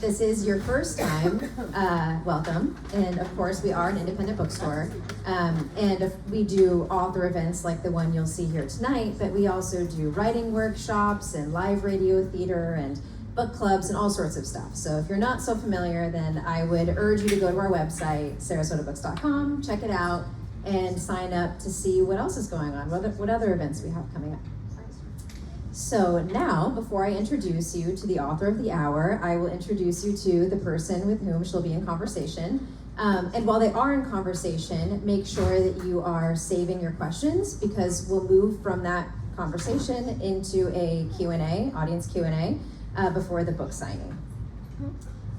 this is your first time, welcome. And of course, we are an independent bookstore. And we do author events like the one you'll see here tonight, but we also do writing workshops and live radio theater and book clubs and all sorts of stuff. So if you're not so familiar, then I would urge you to go to our website, sarasotobooks.com, check it out, and sign up to see what else is going on, what other events we have coming up. So now, before I introduce you to the author of the hour, I will introduce you to the person with whom she'll be in conversation. And while they are in conversation, make sure that you are saving your questions, because we'll move from that conversation into a Q&A, audience Q&A, before the book signing.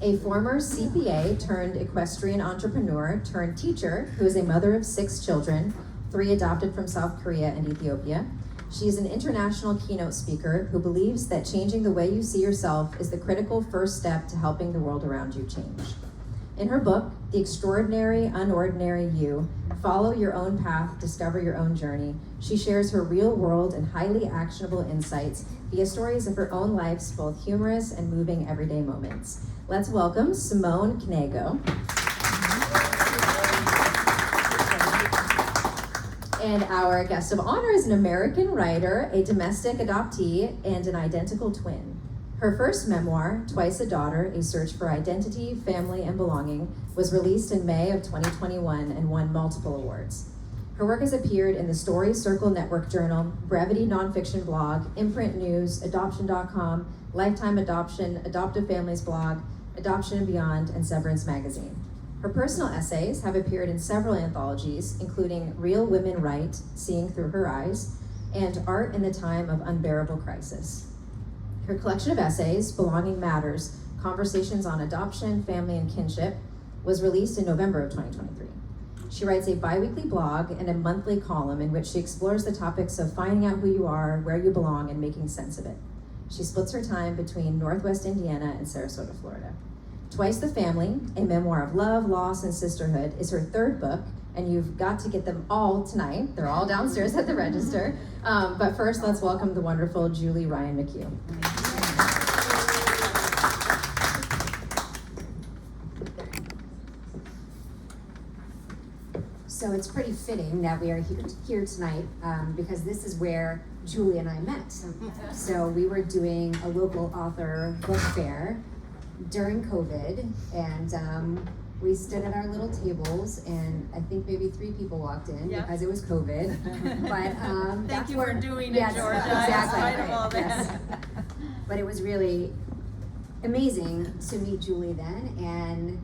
A former CPA turned equestrian entrepreneur turned teacher who is a mother of 6 children, 3 adopted from South Korea and Ethiopia. She is an international keynote speaker who believes that changing the way you see yourself is the critical first step to helping the world around you change. In her book, The Extraordinary Unordinary You, Follow Your Own Path, Discover Your Own Journey, she shares her real-world and highly actionable insights via stories of her own life's both humorous and moving everyday moments. Let's welcome Simone Knego. And our guest of honor is an American writer, a domestic adoptee, and an identical twin. Her first memoir, Twice a Daughter, A Search for Identity, Family, and Belonging, was released in May of 2021 and won multiple awards. Her work has appeared in the Story Circle Network Journal, Brevity Nonfiction Blog, Imprint News, Adoption.com, Lifetime Adoption, Adoptive Families Blog, Adoption and Beyond, and Severance Magazine. Her personal essays have appeared in several anthologies, including Real Women Write, Seeing Through Her Eyes, and Art in the Time of Unbearable Crisis. Her collection of essays, Belonging Matters, Conversations on Adoption, Family, and Kinship, was released in November of 2023. She writes a bi-weekly blog and a monthly column in which she explores the topics of finding out who you are, where you belong, and making sense of it. She splits her time between Northwest Indiana and Sarasota, Florida. Twice the Family, a memoir of love, loss, and sisterhood, is her 3rd book, and you've got to get them all tonight. They're all downstairs at the register. But first, let's welcome the wonderful Julie Ryan McGue. So it's pretty fitting that we are here tonight because this is where Julie and I met. So we were doing a local author book fair during COVID, and we stood at our little tables, and I think maybe 3 people walked in because it was COVID. But thank you for doing it, yes, Georgia. exactly. In spite of all Yes. that. But it was really amazing to meet Julie then, and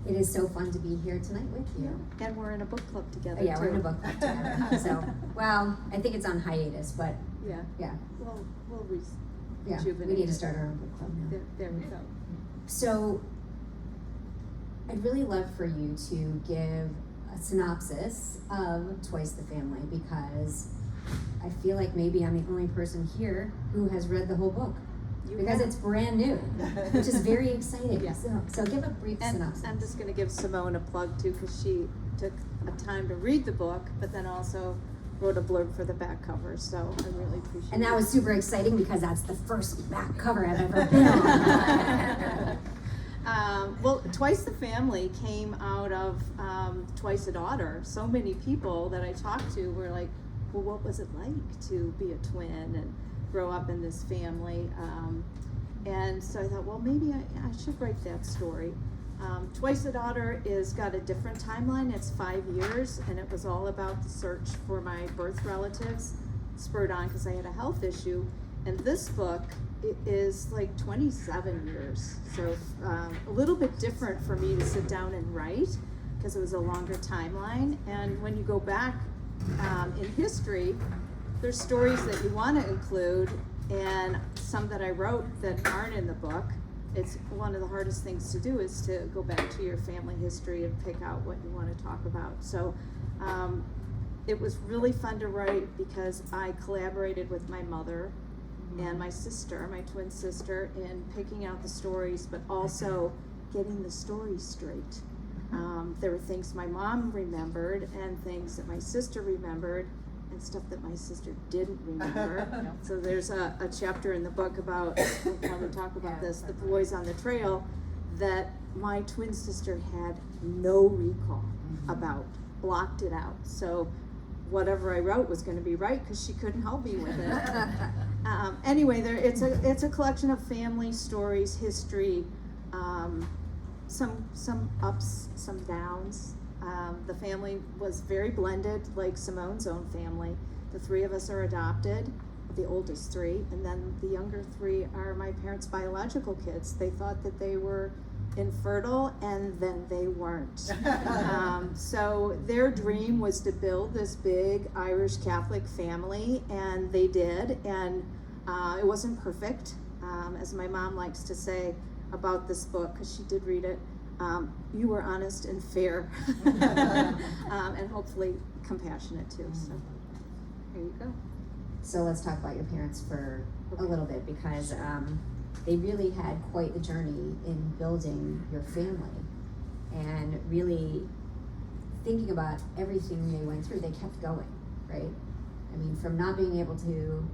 it is so fun to be here tonight with you. And we're in a book club together. Yeah, too. we're in a book club together. So, well, I think it's on hiatus, but Yeah. yeah, We'll yeah, we rejuvenate need to it. start our own book club now. There we go. So, I'd really love for you to give a synopsis of Twice the Family, because I feel like maybe I'm the only person here who has read the whole book. Because it's brand new, which is very exciting. Yeah. So give a brief synopsis. I'm just going to give Simone a plug too, because she took a time to read the book, but then also wrote a blurb for the back cover. So I really appreciate it. And that was super exciting because that's the first back cover I've ever been on. Well, Twice the Family came out of Twice a Daughter. So many people that I talked to were like, well, what was it like to be a twin and grow up in this family? And so I thought, well, maybe I should write that story. Twice a Daughter is got a different timeline. It's 5 years, and it was all about the search for my birth relatives, spurred on because I had a health issue. And this book is like 27 years. So a little bit different for me to sit down and write because it was a longer timeline. And when you go back in history, there's stories that you want to include and some that I wrote that aren't in the book. It's one of the hardest things to do is to go back to your family history and pick out what you want to talk about. So it was really fun to write because I collaborated with my mother and my sister, my twin sister, in picking out the stories, but also getting the stories straight. There were things my mom remembered and things that my sister remembered and stuff that my sister didn't remember. So there's a chapter in the book about, when we talk about this, the boys on the trail, that my twin sister had no recall about, blocked it out. So whatever I wrote was going to be right because she couldn't help me with it. Anyway, it's a collection of family stories, history, some ups, some downs. The family was very blended, like Simone's own family. The three of us are adopted, the oldest three, and then the younger three are my parents' biological kids. They thought that they were infertile, and then they weren't. So their dream was to build this big Irish Catholic family, and they did, and it wasn't perfect. As my mom likes to say about this book, because she did read it, you were honest and fair, and hopefully compassionate too. So here you go. So let's talk about your parents for a little bit, because they really had quite the journey in building your family, and really thinking about everything they went through. They kept going, right? I mean, from not being able to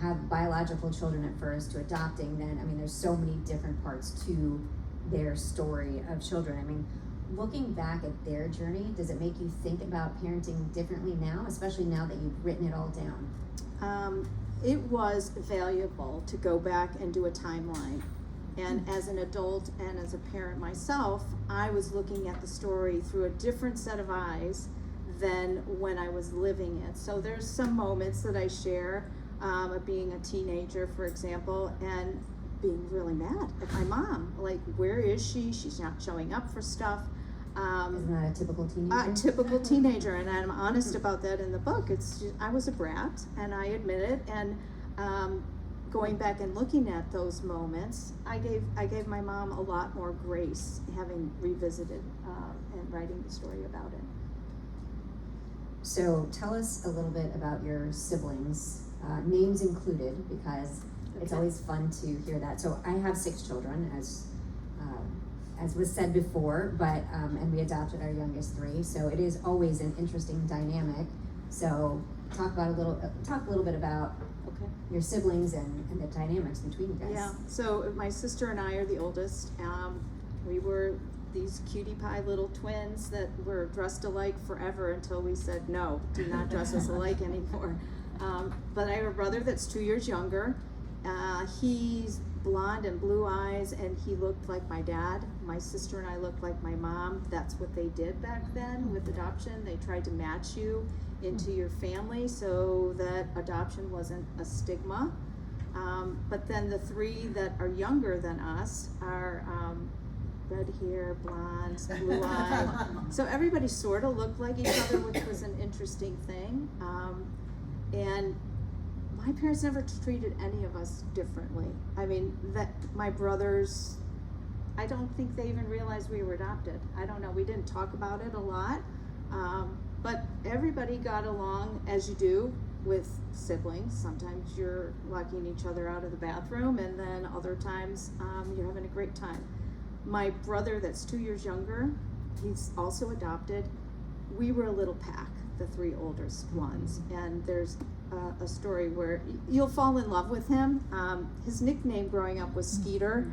have biological children at first to adopting, then, I mean, there's so many different parts to their story of children. I mean, looking back at their journey, does it make you think about parenting differently now, especially now that you've written it all down? It was valuable to go back and do a timeline. And as an adult and as a parent myself, I was looking at the story through a different set of eyes than when I was living it. So there's some moments that I share of being a teenager, for example, and being really mad at my mom. Like, where is she? She's not showing up for stuff. Isn't that a typical teenager? A typical teenager, and I'm honest about that in the book. It's just, I was a brat, and I admit it. And going back and looking at those moments, I gave my mom a lot more grace, having revisited and writing the story about it. So tell us a little bit about your siblings, names included, because it's always fun to hear that. So I have 6 children, as was said before, but and we adopted our youngest 3. So it is always an interesting dynamic. So talk a little bit about your siblings and the dynamics between you guys. Yeah. So my sister and I are the oldest. We were these cutie pie little twins that were dressed alike forever until we said, no, do not dress us alike anymore. But I have a brother that's 2 years younger. He's blonde and blue eyes, and he looked like my dad. My sister and I looked like my mom. That's what they did back then with adoption. They tried to match you into your family so that adoption wasn't a stigma. But then the 3 that are younger than us are red hair, blondes, blue eyes. So everybody sort of looked like each other, which was an interesting thing. And my parents never treated any of us differently. I mean, that my brothers, I don't think they even realized we were adopted. I don't know, we didn't talk about it a lot. But everybody got along as you do with siblings. Sometimes you're locking each other out of the bathroom, and then other times you're having a great time. My brother that's 2 years younger, he's also adopted. We were a little pack, the 3 oldest ones, and there's a story where you'll fall in love with him. His nickname growing up was Skeeter,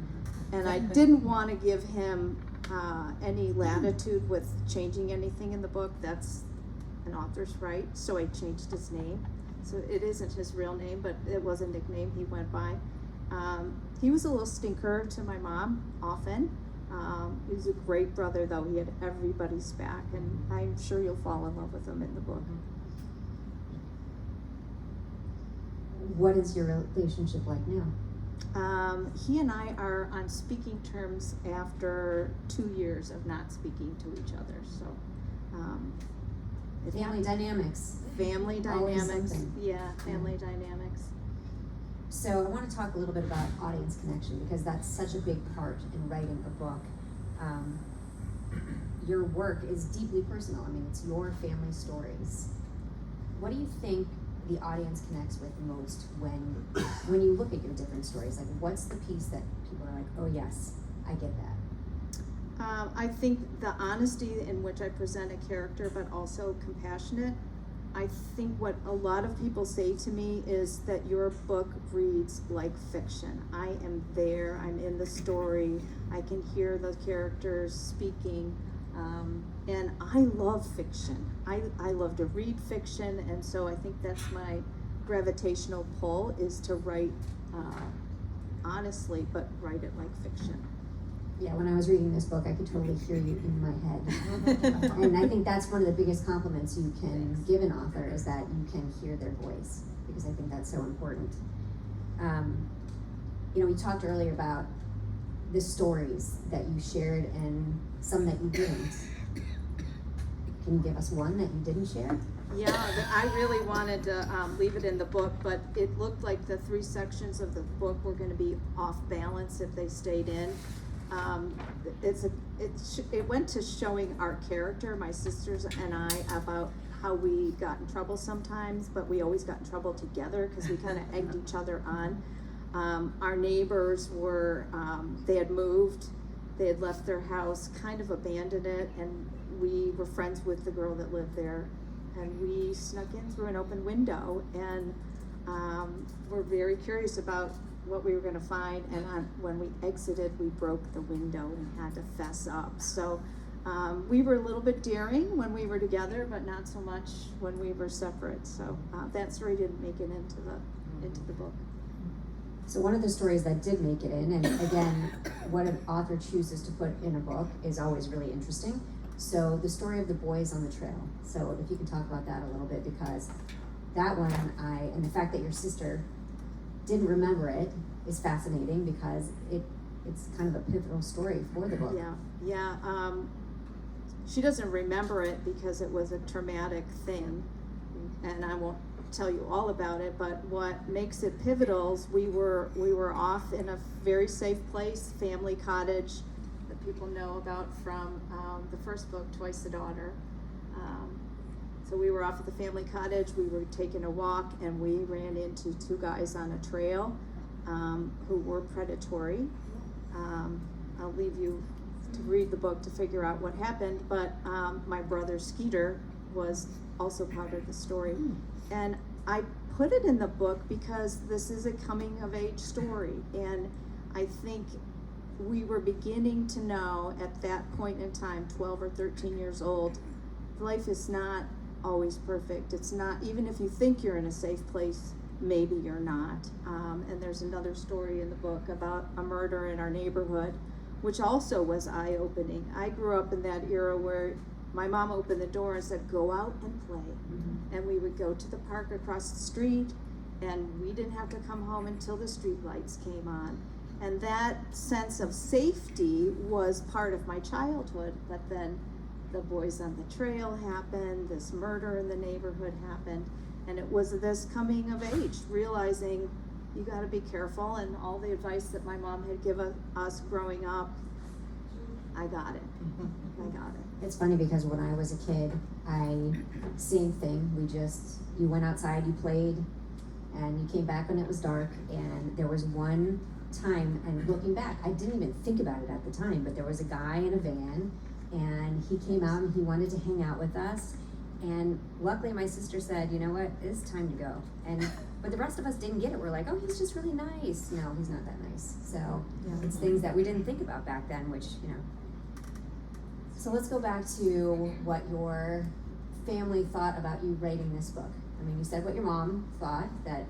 and I didn't want to give him any latitude with changing anything in the book. That's an author's right, so I changed his name. So it isn't his real name, but it was a nickname he went by. He was a little stinker to my mom often. He was a great brother, though. He had everybody's back, and I'm sure you'll fall in love with him in the book. What is your relationship like now? He and I are on speaking terms after 2 years of not speaking to each other. So, Family dynamics. Family Always dynamics. something. Yeah, family dynamics. So I want to talk a little bit about audience connection, because that's such a big part in writing a book. Your work is deeply personal. I mean, it's your family stories. What do you think the audience connects with most when you look at your different stories? Like, what's the piece that people are like, oh yes, I get that? I think the honesty in which I present a character, but also compassionate, I think what a lot of people say to me is that your book reads like fiction. I am there, I'm in the story, I can hear the characters speaking, and I love fiction. I love to read fiction, and so I think that's my gravitational pull, is to write honestly, but write it like fiction. Yeah, when I was reading this book, I could totally hear you in my head. And I think that's one of the biggest compliments you can give an author, is that you can hear their voice, because I think that's so important. We talked earlier about the stories that you shared and some that you didn't. Can you give us one that you didn't share? Yeah, I really wanted to leave it in the book, but it looked like the 3 sections of the book were going to be off balance if they stayed in. It went to showing our character, my sisters and I, about how we got in trouble sometimes, but we always got in trouble together because we kind of egged each other on. Our neighbors were, they had moved, they had left their house, kind of abandoned it, and we were friends with the girl that lived there, and we snuck in through an open window, and were very curious about what we were going to find, and when we exited, we broke the window and had to fess up. So we were a little bit daring when we were together, but not so much when we were separate. So that story didn't make it into the book. So one of the stories that did make it in, and again, what an author chooses to put in a book is always really interesting. So the story of the boys on the trail. So if you can talk about that a little bit, because that one, and the fact that your sister didn't remember it is fascinating, because it's kind of a pivotal story for the book. Yeah. She doesn't remember it because it was a traumatic thing, and I won't tell you all about it, but what makes it pivotal is we were off in a very safe place, family cottage, that people know about from the first book, Twice a Daughter. So we were off at the family cottage, we were taking a walk, and we ran into 2 guys on a trail who were predatory. I'll leave you to read the book to figure out what happened, but my brother Skeeter was also part of the story. And I put it in the book because this is a coming of age story, and I think we were beginning to know at that point in time, 12 or 13 years old, life is not always perfect. It's not, even if you think you're in a safe place, maybe you're not. And there's another story in the book about a murder in our neighborhood, which also was eye-opening. I grew up in that era where my mom opened the door and said, go out and play. Mm-hmm. And we would go to the park across the street, and we didn't have to come home until the street lights came on. And that sense of safety was part of my childhood, but then the boys on the trail happened, this murder in the neighborhood happened, and it was this coming of age, realizing you gotta be careful, and all the advice that my mom had given us growing up, I got it. I got it. It's funny because when I was a kid, same thing, you went outside, you played, and you came back when it was dark, and there was one time, and looking back, I didn't even think about it at the time, but there was a guy in a van, and he came out and he wanted to hang out with us, and luckily my sister said, you know what, it's time to go. But the rest of us didn't get it. We're like, oh, he's just really nice. No, he's not that nice. So yeah, it's things that we didn't think about back then, which, So let's go back to what your family thought about you writing this book. I mean, you said what your mom thought, that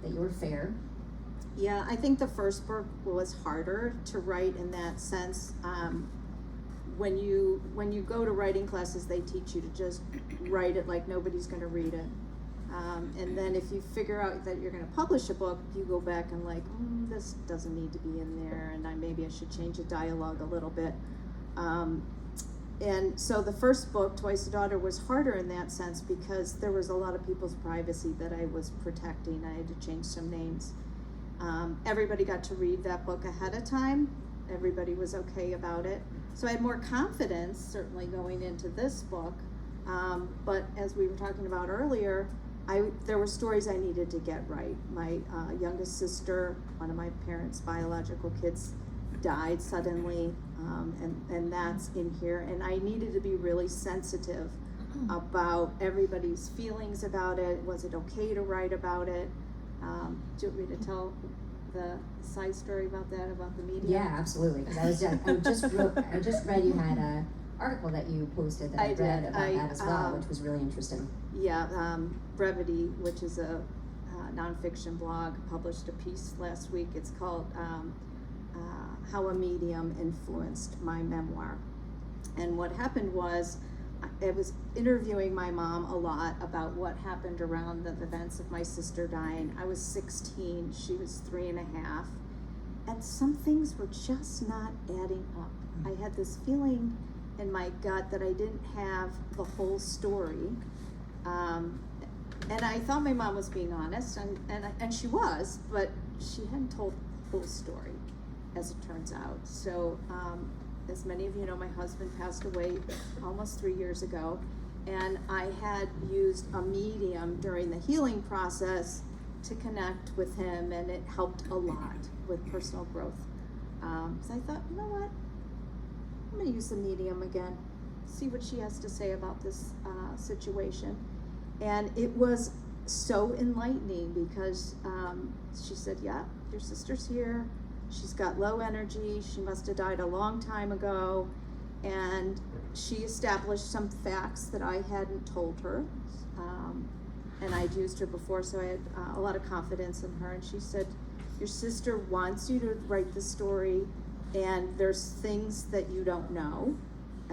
that you were fair. Yeah, I think the first book was harder to write in that sense. When you go to writing classes, they teach you to just write it like nobody's going to read it. And then if you figure out that you're going to publish a book, you go back and like, this doesn't need to be in there, and maybe I should change the dialogue a little bit. And so the first book, Twice a Daughter, was harder in that sense because there was a lot of people's privacy that I was protecting. I had to change some names. Everybody got to read that book ahead of time. Everybody was okay about it. So I had more confidence, certainly, going into this book. But as we were talking about earlier, there were stories I needed to get right. My youngest sister, one of my parents' biological kids, died suddenly, and that's in here. And I needed to be really sensitive about everybody's feelings about it. Was it okay to write about it? Do you want me to tell the side story about that, about the media? Yeah, absolutely. Because I just read you had a article that you posted that I read about that as well, which was really interesting. Yeah, Brevity, which is a nonfiction blog, published a piece last week. It's called How a Medium Influenced My Memoir. And what happened was, I was interviewing my mom a lot about what happened around the events of my sister dying. I was 16, she was 3.5, and some things were just not adding up. I had this feeling in my gut that I didn't have the whole story. And I thought my mom was being honest, and she was, but she hadn't told the whole story, as it turns out. So, as many of you know, my husband passed away almost 3 years ago, and I had used a medium during the healing process to connect with him, and it helped a lot with personal growth. So I thought, you know what, I'm going to use the medium again, see what she has to say about this situation. And it was so enlightening because she said, yeah, your sister's here. She's got low energy. She must have died a long time ago. And she established some facts that I hadn't told her. And I'd used her before, so I had a lot of confidence in her. And she said, your sister wants you to write the story, and there's things that you don't know.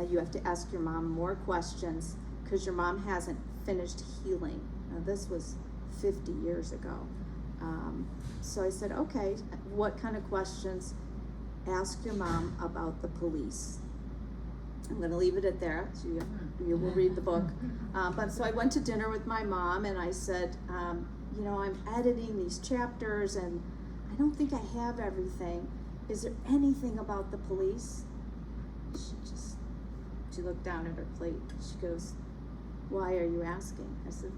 You have to ask your mom more questions because your mom hasn't finished healing. Now, this was 50 years ago. So I said, okay, what kind of questions? Ask your mom about the police. I'm going to leave it at there, so you will read the book. But so I went to dinner with my mom, and I said, you know, I'm editing these chapters, and I don't think I have everything. Is there anything about the police? She looked down at her plate. She goes, why are you asking? I said,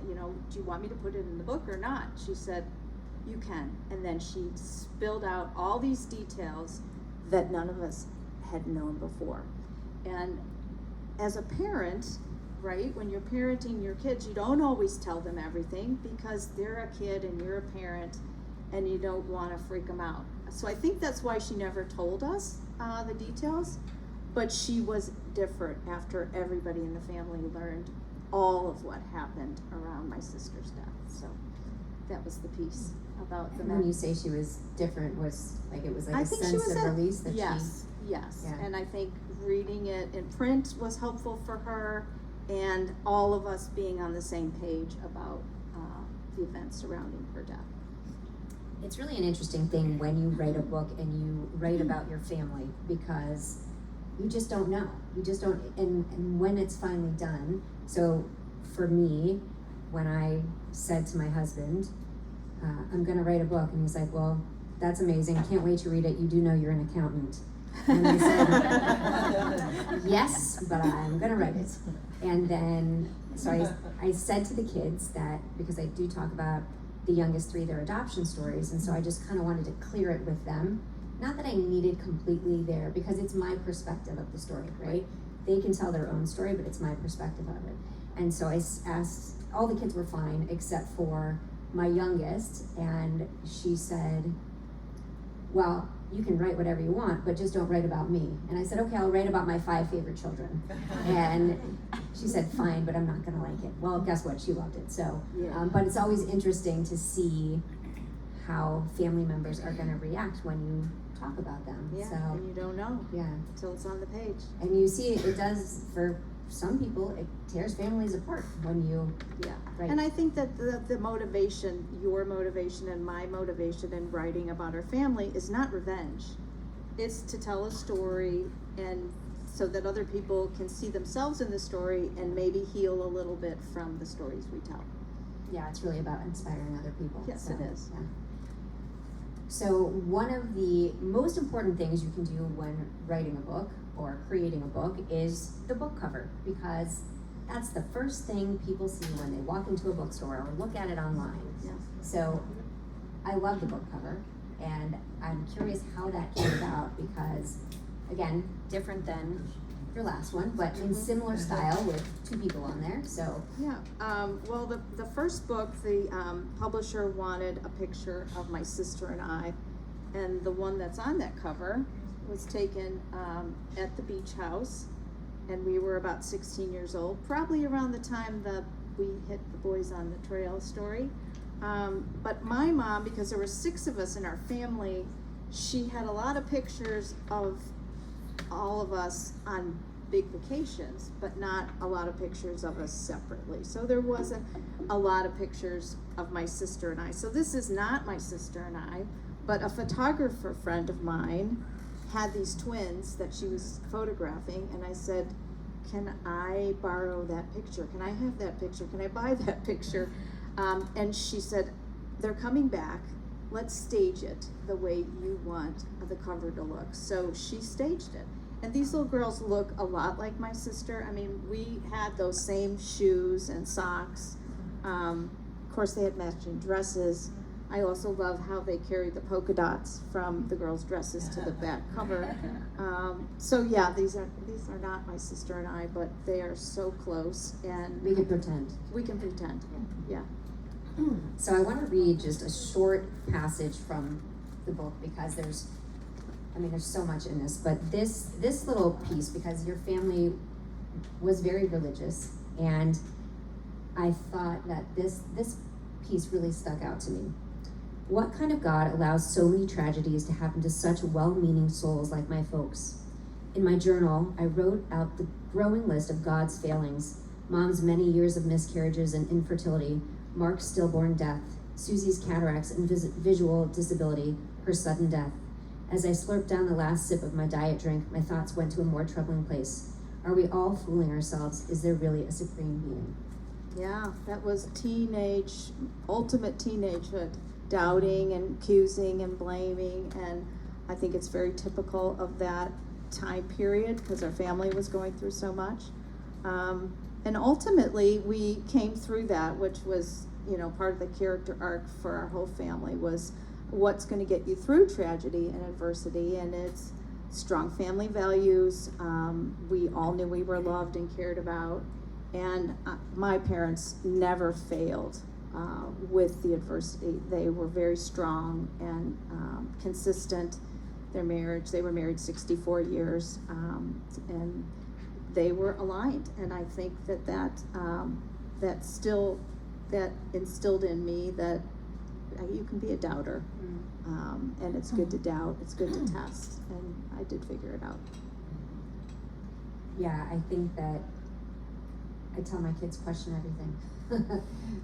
you know, do you want me to put it in the book or not? She said, you can. And then she spilled out all these details that none of us had known before. And as a parent, right, when you're parenting your kids, you don't always tell them everything because they're a kid and you're a parent and you don't want to freak them out. So I think that's why she never told us the details, but she was different after everybody in the family learned all of what happened around my sister's death. So that was the piece about the When you say she was different, was like it was like I a think sense she was of release that yes. Yeah. And I think reading it in print was helpful for her, and all of us being on the same page about the events surrounding her death. It's really an interesting thing when you write a book and you write about your family, because you just don't know. You just don't, and when it's finally done. So for me, when I said to my husband, I'm gonna write a book, and he's like, well, that's amazing, can't wait to read it, you do know you're an accountant. And I said, yes, but I'm gonna write it. And then, so I said to the kids that, because I do talk about the youngest 3, their adoption stories, and so I just kind of wanted to clear it with them. Not that I needed completely there, because it's my perspective of the story, right? They can tell their own story, but it's my perspective of it. And so I asked, all the kids were fine except for my youngest, and she said, well, you can write whatever you want, but just don't write about me. And I said, okay, I'll write about my 5 favorite children. And she said, fine, but I'm not gonna like it. Well, guess what, she loved it. So, Yeah. but it's always interesting to see how family members are gonna react when you talk about them. Yeah, So, and you don't know yeah. until it's on the page. And you see it does, for some people, it tears families apart when you Yeah. write. And I think that the motivation, your motivation and my motivation in writing about our family is not revenge. It's to tell a story, and so that other people can see themselves in the story and maybe heal a little bit from the stories we tell. Yeah, it's really about inspiring other people. Yes, so, it is. Yeah. So one of the most important things you can do when writing a book or creating a book is the book cover, because that's the first thing people see when they walk into a bookstore or look at it online. Yeah. So I love the book cover, and I'm curious how that came about, because again, different than your last one, but in similar style with 2 people on there, so. Yeah, well, the first book, the publisher wanted a picture of my sister and I, and the one that's on that cover was taken at the beach house, and we were about 16 years old, probably around the time that we hit the Boys on the Trail story. But my mom, because there were 6 of us in our family, she had a lot of pictures of all of us on big vacations, but not a lot of pictures of us separately. So there wasn't a lot of pictures of my sister and I. So this is not my sister and I, but a photographer friend of mine had these twins that she was photographing, and I said, can I borrow that picture? Can I have that picture? Can I buy that picture? And she said, they're coming back. Let's stage it the way you want the cover to look. So she staged it. And these little girls look a lot like my sister. I mean, we had those same shoes and socks. Of course, they had matching dresses. I also love how they carried the polka dots from the girls' dresses to the back cover. So yeah, these are not my sister and I, but they are so close, and We can pretend. we can pretend. Yeah. So I want to read just a short passage from the book because there's so much in this, but this little piece, because your family was very religious, and I thought that this piece really stuck out to me. What kind of God allows so many tragedies to happen to such well-meaning souls like my folks? In my journal, I wrote out the growing list of God's failings: Mom's many years of miscarriages and infertility, Mark's stillborn death, Susie's cataracts and visual disability, her sudden death. As I slurped down the last sip of my diet drink, my thoughts went to a more troubling place. Are we all fooling ourselves? Is there really a supreme being? Yeah, that was ultimate teenagehood. Doubting and accusing and blaming, and I think it's very typical of that time period because our family was going through so much. And ultimately, we came through that, which was, part of the character arc for our whole family was what's going to get you through tragedy and adversity, and it's strong family values. We all knew we were loved and cared about, and my parents never failed with the adversity. They were very strong and consistent. Their marriage, they were married 64 years, and they were aligned. And I think that instilled in me that you can be a doubter, and it's good to doubt. It's good to test, and I did figure it out. Yeah, I think that I tell my kids question everything.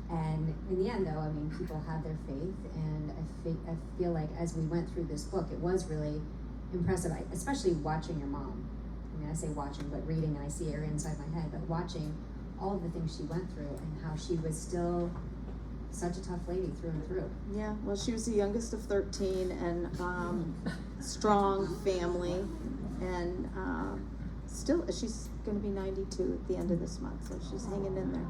And in the end, though, people have their faith, and I feel like as we went through this book, it was really impressive, especially watching your mom. I say watching, but reading, and I see her inside my head, but watching all of the things she went through and how she was still such a tough lady through and through. Yeah, well, she was the youngest of 13, and strong family, and still, she's going to be 92 at the end of this month, so she's hanging in there.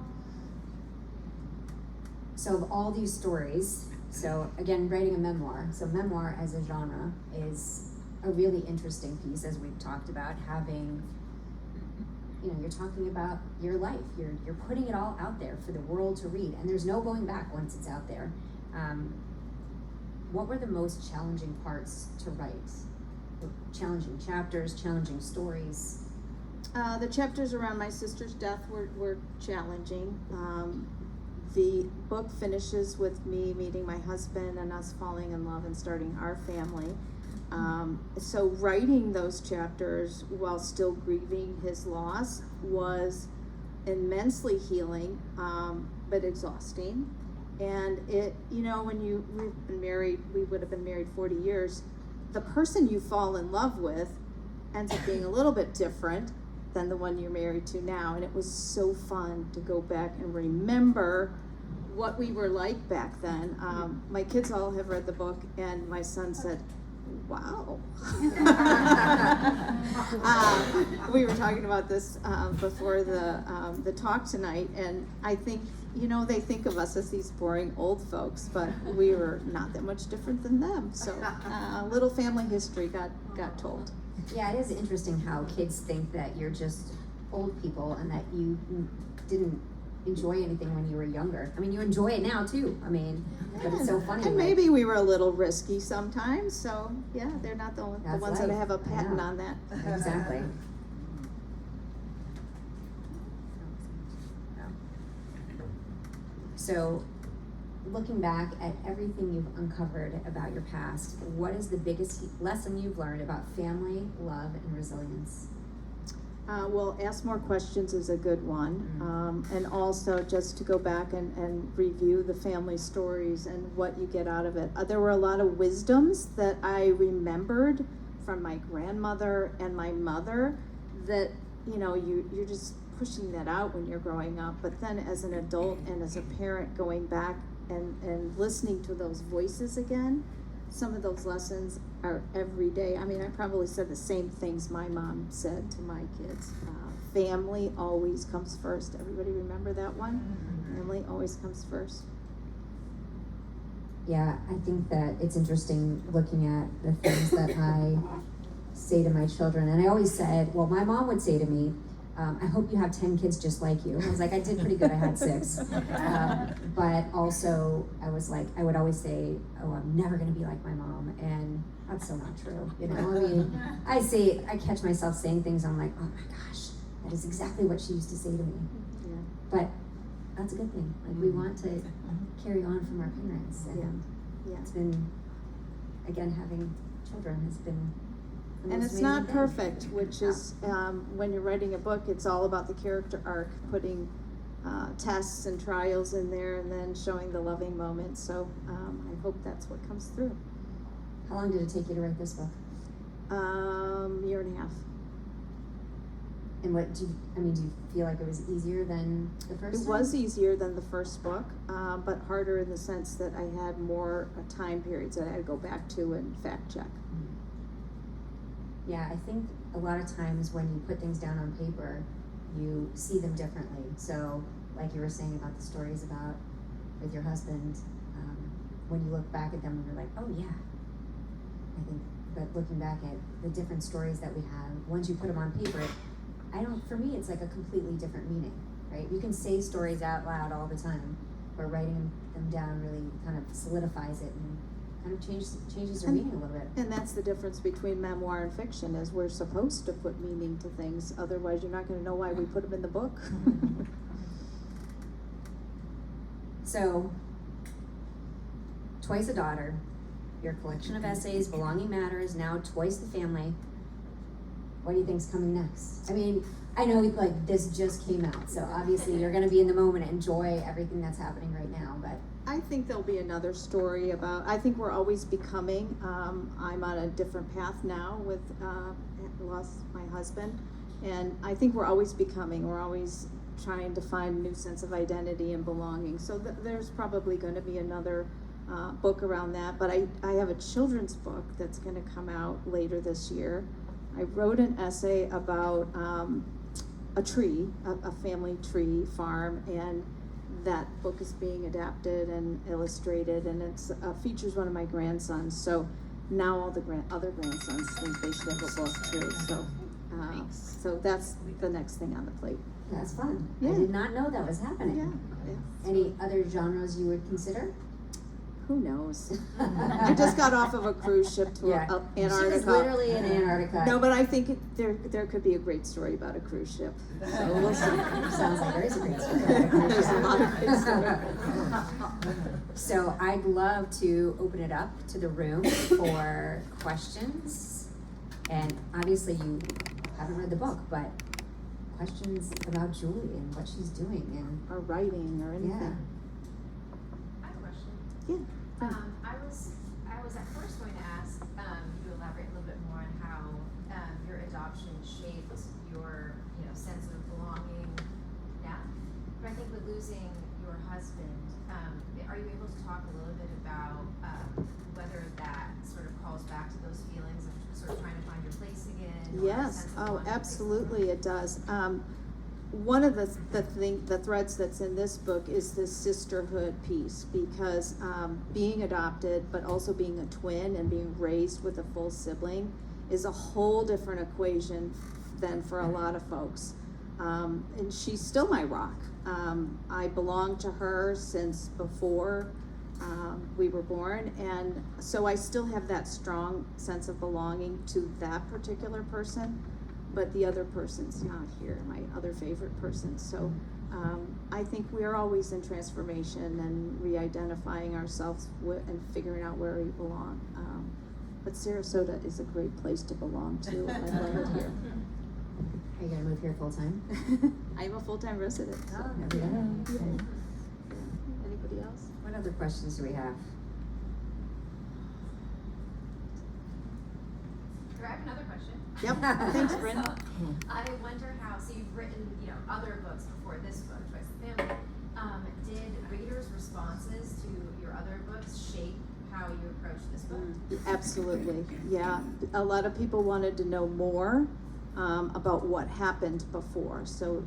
So of all these stories, so again, writing a memoir, so memoir as a genre is a really interesting piece, as we've talked about, having, you're talking about your life, you're putting it all out there for the world to read, and there's no going back once it's out there. What were the most challenging parts to write? Challenging chapters, challenging stories? The chapters around my sister's death were challenging. The book finishes with me meeting my husband and us falling in love and starting our family. So writing those chapters while still grieving his loss was immensely healing, but exhausting. And when we've been married, we would have been married 40 years, the person you fall in love with ends up being a little bit different than the one you're married to now. And it was so fun to go back and remember what we were like back then. My kids all have read the book, and my son said, wow. We were talking about this before the talk tonight, and I think, they think of us as these boring old folks, but we were not that much different than them. So a little family history got told. Yeah, it is interesting how kids think that you're just old people and that you didn't enjoy anything when you were younger. I mean, you enjoy it now too. I mean, but it's so funny. And like, maybe we were a little risky sometimes, so yeah, they're not the That's ones that life. have a I patent know. on that. Exactly. So, looking back at everything you've uncovered about your past, what is the biggest lesson you've learned about family, love, and resilience? Well, ask more questions is a good one. And also just to go back and review the family stories and what you get out of it. There were a lot of wisdoms that I remembered from my grandmother and my mother that, you know, you're just pushing that out when you're growing up. But then as an adult and as a parent going back and listening to those voices again, some of those lessons are every day. I mean, I probably said the same things my mom said to my kids. Family always comes first. Everybody remember that one? Family always comes first. Yeah, I think that it's interesting looking at the things that I say to my children. And I always said, well, my mom would say to me, I hope you have 10 kids just like you. I was like, I did pretty good, I had 6. But also, I was like, I would always say, oh, I'm never gonna be like my mom. And that's so not true, you know? I mean, I catch myself saying things, I'm like, oh my gosh, that is exactly what she used to say to me. Yeah. But that's a good thing. Like, we want to carry on from our parents. And Yeah. it's been, again, having children has been the And most it's not amazing thing. perfect, which is, when you're writing a book, it's all about the character arc, putting tests and trials in there and then showing the loving moments. So I hope that's what comes through. How long did it take you to write this book? Year and a half. And what do you feel like it was easier than the first It time? was easier than the first book, but harder in the sense that I had more time periods that I had to go back to and fact check. Yeah, I think a lot of times when you put things down on paper, you see them differently. So, like you were saying about the stories about with your husband, when you look back at them, you're like, oh yeah. I think that looking back at the different stories that we have, once you put them on paper, for me, it's like a completely different meaning, right? You can say stories out loud all the time, but writing them down really kind of solidifies it and kind of changes their meaning a little bit. And that's the difference between memoir and fiction, is we're supposed to put meaning to things, otherwise you're not going to know why we put them in the book. So, Twice a Daughter, your collection of essays, Belonging Matters, now Twice the Family. What do you think's coming next? I mean, I know like this just came out, so obviously you're going to be in the moment and enjoy everything that's happening right now, but I think there'll be another story about, I think we're always becoming. I'm on a different path now with, lost my husband, and I think we're always becoming, we're always trying to find a new sense of identity and belonging. So there's probably going to be another book around that, but I have a children's book that's going to come out later this year. I wrote an essay about a tree, a family tree farm, and that book is being adapted and illustrated, and it's features one of my grandsons. So now all the other grandsons think they should have a book too. So that's the next thing on the plate. that's fun. Yeah. I did not know that was happening. Yeah. Any other genres you would consider? Who knows? I just got off of a cruise ship to Antarctica. She was literally in Antarctica. No, but I think there could be a great story about a cruise ship. So we'll see. Sounds like there is a great story about a cruise There's a ship. lot of great stories. So I'd love to open it up to the room for questions. And obviously you haven't read the book, but questions about Julie and what she's doing and Or writing or anything. I have a question. Yeah. I was at first going to ask you to elaborate a little bit more on how your adoption shaped your sense of belonging now. But I think with losing your husband, are you able to talk a little bit about whether that sort of calls back to those feelings of sort of trying to find your place again? Or a Yes. sense of Oh, belonging? absolutely, it does. One of the threads that's in this book is this sisterhood piece, because being adopted, but also being a twin and being raised with a full sibling, is a whole different equation than for a lot of folks. And she's still my rock. I belong to her since before we were born, and so I still have that strong sense of belonging to that particular person, but the other person's not here, my other favorite person. So I think we are always in transformation and re-identifying ourselves and figuring out where we belong. But Sarasota is a great place to belong to. I love it here. Are you gonna move here full time? I'm a full-time resident. So. Oh, there we go. Yeah. Anybody else? What other questions do we have? I have another question. Yep. Thanks, Bryn. So, I wonder how, so you've written, other books before this book, Twice the Family. Did readers' responses to your other books shape how you approach this book? Absolutely, yeah. A lot of people wanted to know more about what happened before. So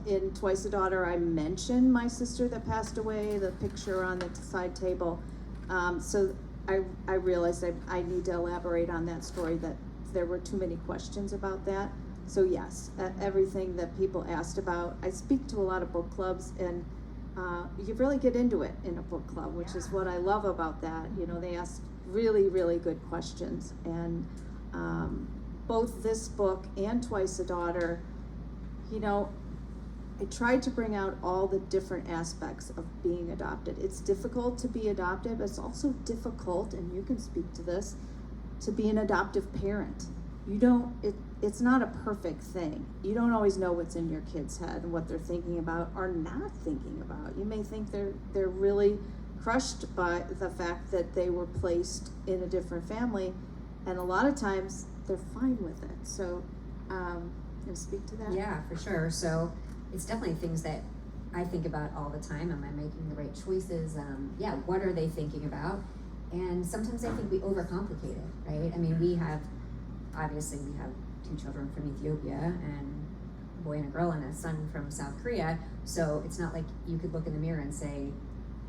in Twice a Daughter, I mentioned my sister that passed away, the picture on the side table. So I realized I need to elaborate on that story, that there were too many questions about that. So yes, everything that people asked about. I speak to a lot of book clubs, and you really get into it in a book club, which is what I love about that. They ask really, really good questions. And both this book and Twice a Daughter, I tried to bring out all the different aspects of being adopted. It's difficult to be adopted, but it's also difficult, and you can speak to this, to be an adoptive parent. It's not a perfect thing. You don't always know what's in your kid's head and what they're thinking about or not thinking about. You may think they're really crushed by the fact that they were placed in a different family, and a lot of times they're fine with it. So, can you speak to that? Yeah, for sure. So it's definitely things that I think about all the time. Am I making the right choices? What are they thinking about? And sometimes I think we overcomplicate it, right? I mean, we have two children from Ethiopia, and a boy and a girl, and a son from South Korea. So it's not like you could look in the mirror and say,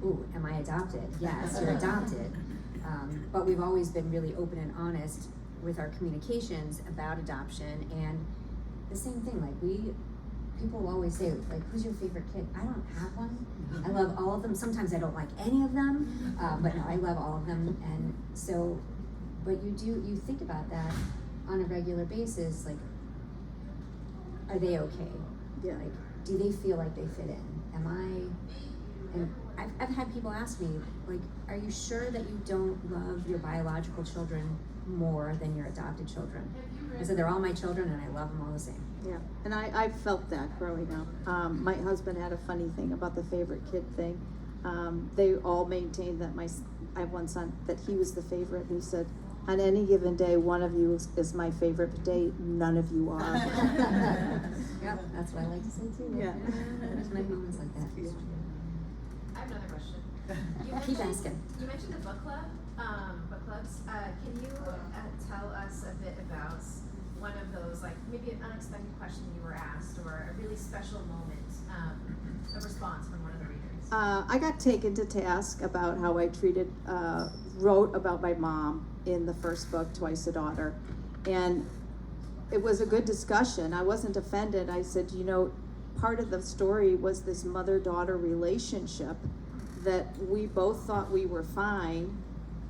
ooh, am I adopted? Yes, you're adopted. But we've always been really open and honest with our communications about adoption. And the same thing, people will always say, who's your favorite kid? I don't have one. I love all of them. Sometimes I don't like any of them, but no, I love all of them. And so, but you think about that on a regular basis, are they okay? Yeah. Do they feel like they fit in? And I've had people ask me, are you sure that you don't love your biological children more than your adopted children? I said, they're all my children and I love them all the same. Yeah, and I felt that growing up. My husband had a funny thing about the favorite kid thing. They all maintained that I have one son, that he was the favorite. And he said, on any given day, one of you is my favorite, but today, none of you are. Yep, that's what I like to say too. Yeah. There's many moments like that. I have another question. Keep asking. You mentioned the book clubs. Can you tell us a bit about one of those, maybe an unexpected question you were asked, or a really special moment, a response from one of the readers? I got taken to task about how I wrote about my mom in the first book, Twice a Daughter. And it was a good discussion. I wasn't offended. I said, part of the story was this mother-daughter relationship that we both thought we were fine.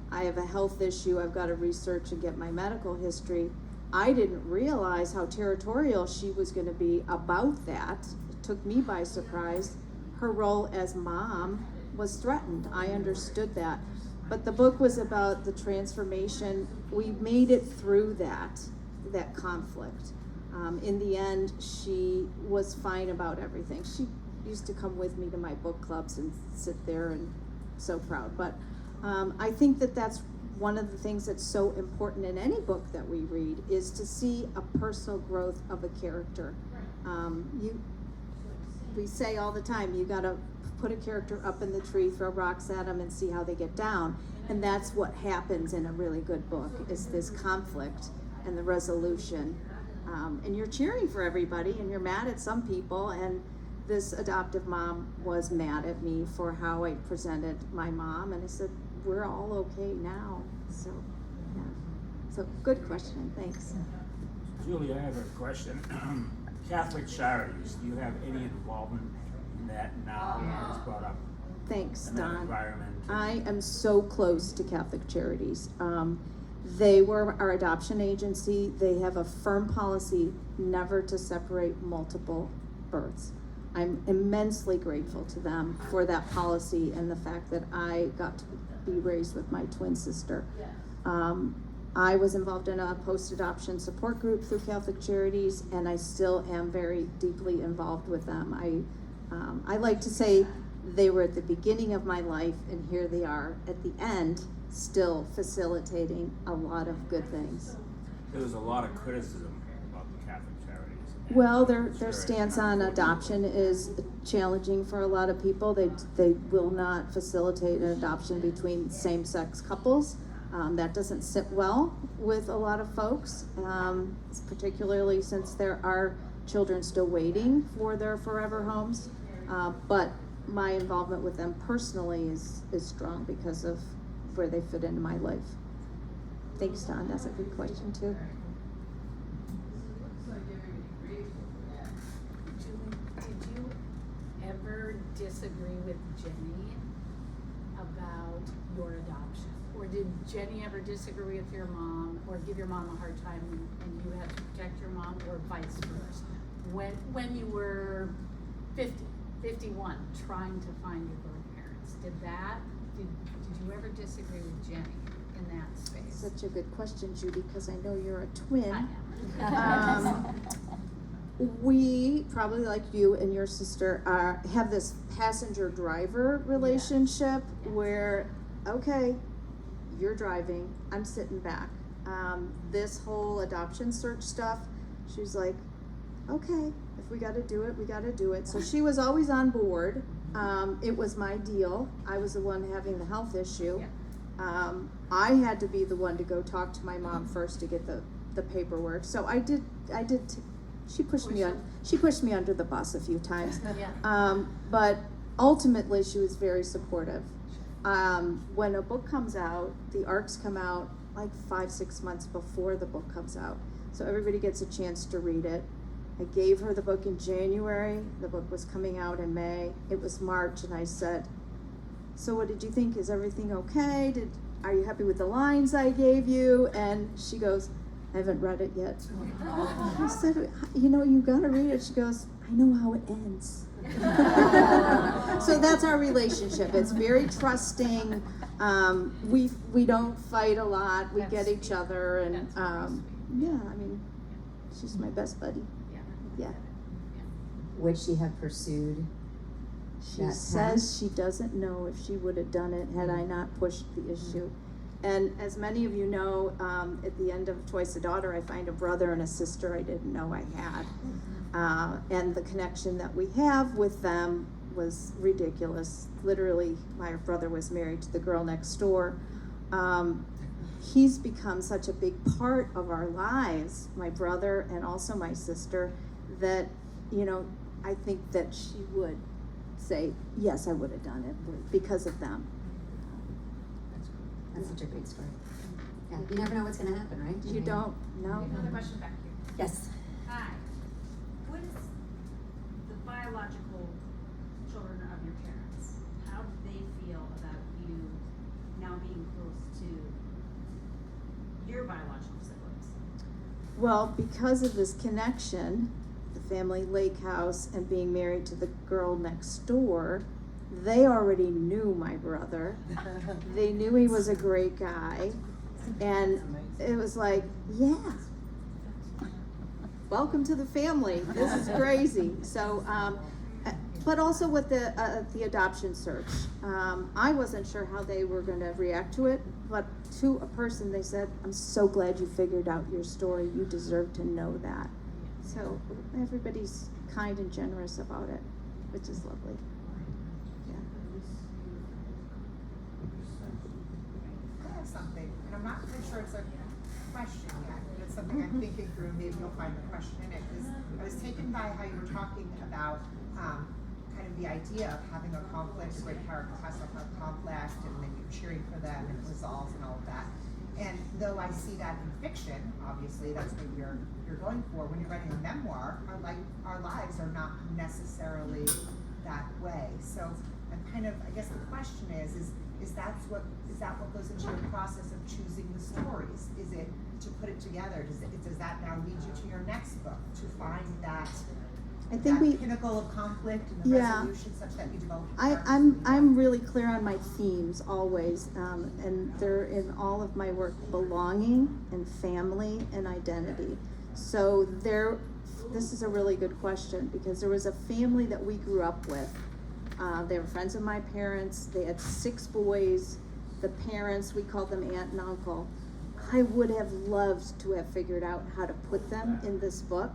I have a health issue. I've got to research and get my medical history. I didn't realize how territorial she was going to be about that. It took me by surprise. Her role as mom was threatened. I understood that. But the book was about the transformation. We made it through that conflict. In the end, she was fine about everything. She used to come with me to my book clubs and sit there, and so proud. But I think that's one of the things that's so important in any book that we read, is to see a personal growth of a character. We say all the time, you gotta put a character up in the tree, throw rocks at them, and see how they get down. And that's what happens in a really good book, is this conflict and the resolution. And you're cheering for everybody, and you're mad at some people, and this adoptive mom was mad at me for how I presented my mom, and I said, we're all okay now. So, yeah. So good question, thanks. Julie, I have a question. Catholic Charities, do you have any involvement in that now that it's brought up Thanks, in that Don. environment? I am so close to Catholic Charities. They were our adoption agency. They have a firm policy never to separate multiple births. I'm immensely grateful to them for that policy and the fact that I got to be raised with my twin sister. I was involved in a post-adoption support group through Catholic Charities, and I still am very deeply involved with them. I like to say they were at the beginning of my life, and here they are at the end, still facilitating a lot of good things. There was a lot of criticism about the Catholic Charities. Well, their stance on adoption is challenging for a lot of people. They will not facilitate an adoption between same-sex couples. That doesn't sit well with a lot of folks, particularly since there are children still waiting for their forever homes. But my involvement with them personally is strong because of where they fit into my life. Thanks, Don. That's a good question, too. Did you ever disagree with Jenny about your adoption? Or did Jenny ever disagree with your mom or give your mom a hard time and you had to protect your mom, or vice versa? When you were 50, 51, trying to find your birth parents, did you ever disagree with Jenny in that space? Such a good question, Judy, because I know you're a twin. I am. We, probably like you and your sister, have this passenger-driver relationship where, okay, you're driving, I'm sitting back. This whole adoption search stuff, she's like, okay, if we gotta do it, we gotta do it. So she was always on board. It was my deal. I was the one having the health issue. I had to be the one to go talk to my mom first to get the paperwork. So I did. She pushed me under the bus a few times. But ultimately, she was very supportive. When a book comes out, the ARCs come out like 5-6 months before the book comes out. So everybody gets a chance to read it. I gave her the book in January. The book was coming out in May. It was March, and I said, so what did you think? Is everything okay? Are you happy with the lines I gave you? And she goes, I haven't read it yet. I said, you gotta read it. She goes, I know how it ends. So that's our relationship. It's very trusting. We don't fight a lot. We get each other, and she's my best buddy. Yeah. Would she have pursued She that says path? she doesn't know if she would have done it had I not pushed the issue. And as many of you know, at the end of Twice a Daughter, I find a brother and a sister I didn't know I had. And the connection that we have with them was ridiculous. Literally, my brother was married to the girl next door. He's become such a big part of our lives, my brother and also my sister, that, I think that she would say, yes, I would have done it because of them. That's such a great story. Yeah, you never know what's going to happen, right? You don't know. Another question back here. Yes. Hi. What is the biological children of your parents? How do they feel about you now being close to your biological siblings? Well, because of this connection, the family lake house and being married to the girl next door, they already knew my brother. They knew he was a great guy. And it was like, yeah, welcome to the family. This is crazy. So, but also with the adoption search, I wasn't sure how they were going to react to it, but to a person they said, I'm so glad you figured out your story. You deserve to know that. So everybody's kind and generous about it, which is lovely. I have something, and I'm not quite sure it's a question yet, but it's something I'm thinking through. Maybe you'll find the question in it. Because I was taken by how you were talking about kind of the idea of having a conflict, a great character has a conflict, and then you're cheering for them and it resolves and all of that. And though I see that in fiction, obviously that's what you're going for. When you're writing a memoir, our lives are not necessarily that way. So I'm kind of, I guess the question is that what goes into your process of choosing the stories? Is it to put it together? Does that now lead you to your next book to find that? I think that pinnacle of conflict and the resolution such that you develop. I'm really clear on my themes always, and they're in all of my work: belonging and family and identity. So this is a really good question, because there was a family that we grew up with. They were friends of my parents. They had 6 boys. The parents, we called them aunt and uncle. I would have loved to have figured out how to put them in this book,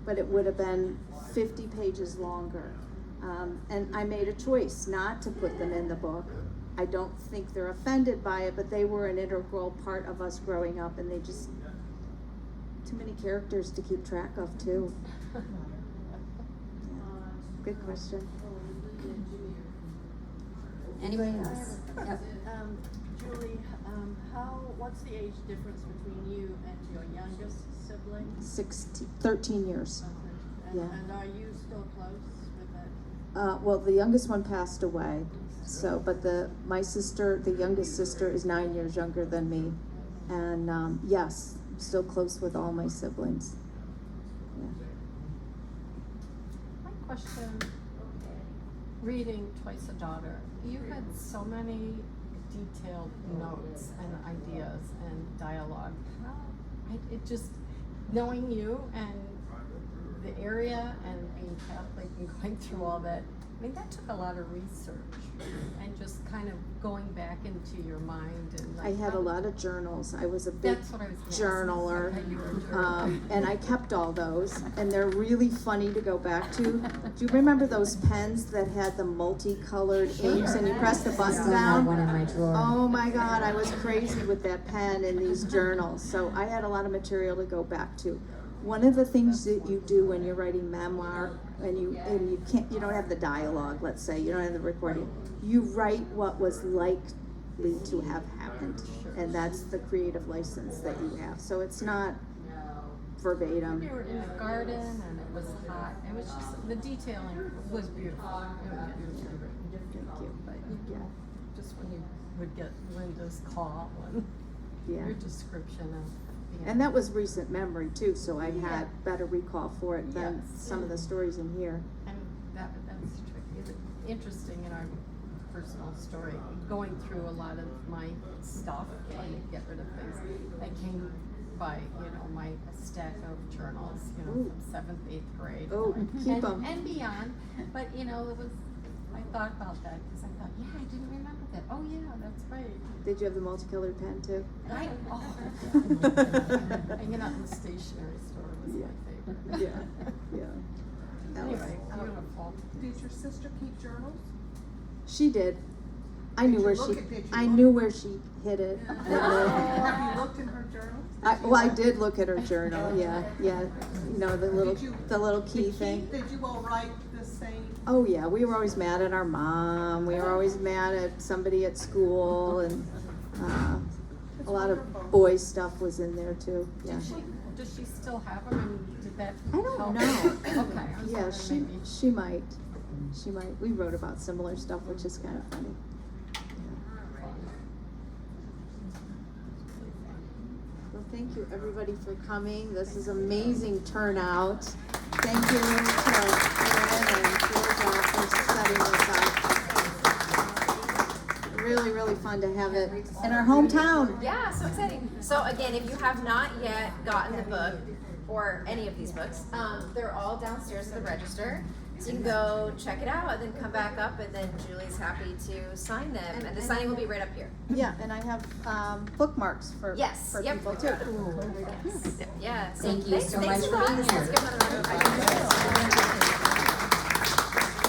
but it would have been 50 pages longer. And I made a choice not to put them in the book. I don't think they're offended by it, but they were an integral part of us growing up, and they just, too many characters to keep track of too. Yeah. Good question. Anybody else? Yep. Julie, what's the age difference between you and your youngest sibling? 13 years. And, Yeah. and are you still close with that? Well, the youngest one passed away, so, but my sister, the youngest sister, is 9 years younger than me, and yes, I'm still close with all my siblings. Yeah. My question, reading Twice a Daughter, you had so many detailed notes and ideas and dialogue. It just, knowing you and the area and being Catholic and going through all that, I mean, that took a lot of research and just kind of going back into your mind and like, I had a lot of journals. I was a big That's what I was gonna ask. journaler, Okay, you were a journaler. and I kept all those, and they're really funny to go back to. Do you remember those pens that had the multicolored inks, and you press the button Still have one down? in my drawer. Oh my God, I was crazy with that pen in these journals. So I had a lot of material to go back to. One of the things that you do when you're writing memoir, and you don't have the dialogue, let's say, you don't have the recording, you write what was likely to have happened, and that's the creative license that you have. So it's not verbatim. We were in the garden and it was hot. It was just, the detailing was beautiful. It was beautifully written. Thank you. But yeah, just when you would get Linda's call and Yeah. your description of the And that was recent memory too, so I had better recall for it than Yes. some of the stories in here. And that's tricky. It's interesting in our personal story, going through a lot of my stuff, trying to get rid of things. I came by, my stack of journals, Ooh. from 7th, 8th grade. Oh, keep and, 'em. And beyond, but it was, I thought about that, because I thought, yeah, I didn't remember that. Oh yeah, that's right. Did you have the multicolored pen too? Hanging out in the stationery store was Yeah. my favorite. Yeah. Anyway, beautiful. Did your sister keep journals? She did. I knew where she. Did you I look? knew where she hid it. Have you looked in her journals? I did look at her journal. Yeah. The little key thing. Did you all write the same? Oh yeah, we were always mad at our mom. We were always mad at somebody at school, and a lot of boy stuff was in there too. Yeah. Does she still have them? And did that I don't help? know. Okay. I was Yeah, wondering maybe. she might. She might. We wrote about similar stuff, which is kind of funny. Well, thank you everybody for coming. This is amazing turnout. Thank you to Erin and Georgia for setting this up. Really, really fun to have it in our hometown. Yeah, so exciting. So again, if you have not yet gotten the book or any of these books, they're all downstairs at the register. So you can go check it out and then come back up, and then Julie's happy to sign them. And the signing will be right up here. Yeah, and I have bookmarks for Yes, yep. people too. Yes. Yeah. So Thank you thanks so much a for lot. being here. Let's give another round of applause.